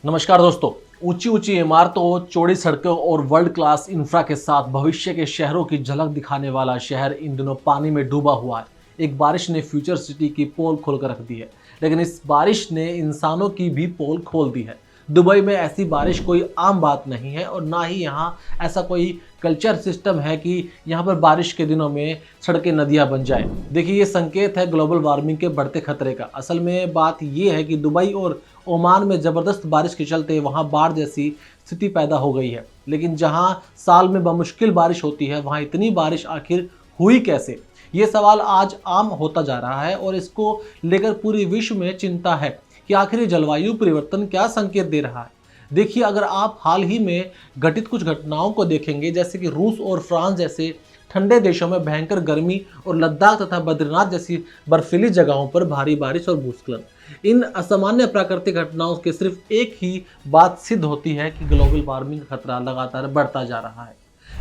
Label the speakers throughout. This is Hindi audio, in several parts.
Speaker 1: नमस्कार दोस्तों। ऊंची ऊंची इमारतों, चौड़ी सड़कों और वर्ल्ड क्लास इंफ्रा के साथ भविष्य के शहरों की झलक दिखाने वाला शहर इन दिनों पानी में डूबा हुआ है। एक बारिश ने फ्यूचर सिटी की पोल खोल कर रख दी है, लेकिन इस बारिश ने इंसानों की भी पोल खोल दी है। दुबई में ऐसी बारिश कोई आम बात नहीं है और ना ही यहाँ ऐसा कोई कल्चर सिस्टम है कि यहाँ पर बारिश के दिनों में सड़कें नदियाँ बन जाए। देखिए, ये संकेत है ग्लोबल वार्मिंग के बढ़ते खतरे का। असल में बात ये है कि दुबई और ओमान में ज़बरदस्त बारिश के चलते वहाँ बाढ़ जैसी स्थिति पैदा हो गई है। लेकिन जहाँ साल में बमुश्किल बारिश होती है, वहाँ इतनी बारिश आखिर हुई कैसे? ये सवाल आज आम होता जा रहा है और इसको लेकर पूरी विश्व में चिंता है कि आखिर ये जलवायु परिवर्तन क्या संकेत दे रहा है। देखिए, अगर आप हाल ही में घटित कुछ घटनाओं को देखेंगे, जैसे कि रूस और फ्रांस जैसे ठंडे देशों में भयंकर गर्मी और लद्दाख तथा बद्रीनाथ जैसी बर्फीली जगहों पर भारी बारिश और भूस्खलन, इन असामान्य प्राकृतिक घटनाओं के सिर्फ एक ही बात सिद्ध होती है कि ग्लोबल वार्मिंग का खतरा लगातार बढ़ता जा रहा है।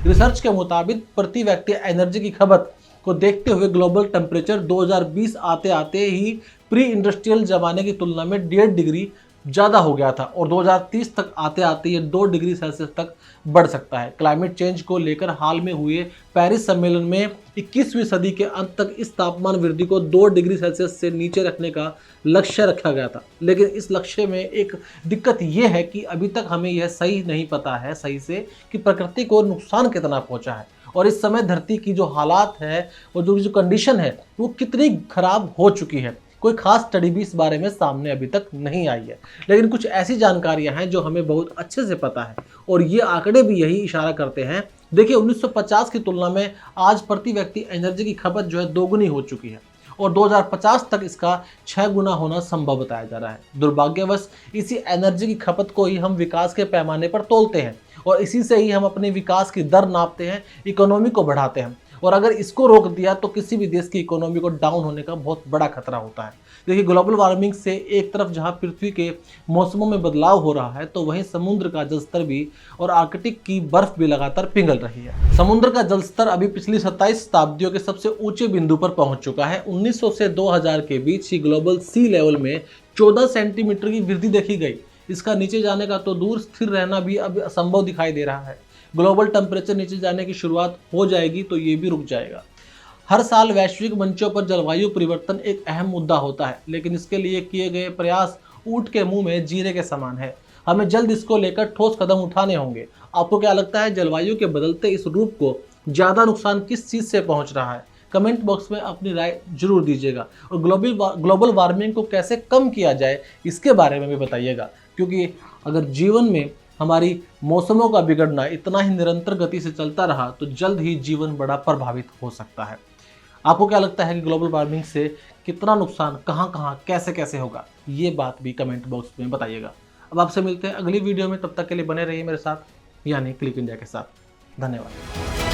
Speaker 1: रिसर्च के मुताबिक प्रति व्यक्ति एनर्जी की खपत को देखते हुए ग्लोबल टेम्परेचर 2020 आते आते ही प्री इंडस्ट्रियल जमाने की तुलना में 1.5 डिग्री ज़्यादा हो गया था और 2030 तक आते आते ये 2 डिग्री सेल्सियस तक बढ़ सकता है। क्लाइमेट चेंज को लेकर हाल में हुए पेरिस सम्मेलन में 21वीं सदी के अंत तक इस तापमान वृद्धि को 2 डिग्री सेल्सियस से नीचे रखने का लक्ष्य रखा गया था। लेकिन इस लक्ष्य में एक दिक्कत ये है कि अभी तक हमें यह सही नहीं पता है सही से कि प्रकृति को नुकसान कितना पहुंचा है और इस समय धरती की जो हालात है और जो कंडीशन है वो कितनी खराब हो चुकी है। कोई खास स्टडी भी इस बारे में सामने अभी तक नहीं आई है, लेकिन कुछ ऐसी जानकारियां हैं जो हमें बहुत अच्छे से पता है और ये आंकड़े भी यही इशारा करते हैं। देखिए, 1950 की तुलना में आज प्रति व्यक्ति एनर्जी की खपत जो है दोगुनी हो चुकी है और 2050 तक इसका 6 गुना होना संभव बताया जा रहा है। दुर्भाग्यवश इसी एनर्जी की खपत को ही हम विकास के पैमाने पर तोलते हैं और इसी से ही हम अपने विकास की दर नापते हैं, इकोनॉमी को बढ़ाते हैं। और अगर इसको रोक दिया तो किसी भी देश की इकोनॉमी को डाउन होने का बहुत बड़ा खतरा होता है। देखिए, ग्लोबल वार्मिंग से एक तरफ जहां पृथ्वी के मौसमों में बदलाव हो रहा है, तो वहीं समुद्र का जलस्तर भी और आर्कटिक की बर्फ भी लगातार पिघल रही है। समुद्र का जलस्तर अभी पिछली 27 शताब्दियों के सबसे ऊंचे बिंदु पर पहुंच चुका है। 1900 से 2000 के बीच ही ग्लोबल सी लेवल में 14 सेंटीमीटर की वृद्धि देखी गई। इसका नीचे जाने का तो दूर, स्थिर रहना भी अब असंभव दिखाई दे रहा है। ग्लोबल टेम्परेचर नीचे जाने की शुरुआत हो जाएगी तो ये भी रुक जाएगा। हर साल वैश्विक मंचों पर जलवायु परिवर्तन एक अहम मुद्दा होता है, लेकिन इसके लिए किए गए प्रयास ऊंट के मुंह में जीरे के समान है। हमें जल्द इसको लेकर ठोस कदम उठाने होंगे। आपको क्या लगता है, जलवायु के बदलते इस रूप को ज़्यादा नुकसान किस चीज़ से पहुंच रहा है? कमेंट बॉक्स में अपनी राय जरूर दीजिएगा और ग्लोबल वार्मिंग को कैसे कम किया जाए इसके बारे में भी बताइएगा, क्योंकि अगर जीवन में हमारी मौसमों का बिगड़ना इतना ही निरंतर गति से चलता रहा तो जल्द ही जीवन बड़ा प्रभावित हो सकता है। आपको क्या लगता है कि ग्लोबल वार्मिंग से कितना नुकसान कहां कहां कैसे कैसे होगा? ये बात भी कमेंट बॉक्स में बताइएगा। अब आपसे मिलते हैं अगली वीडियो में, तब तक के लिए बने रहिए मेरे साथ, यानी क्लिक इंडिया के साथ। धन्यवाद।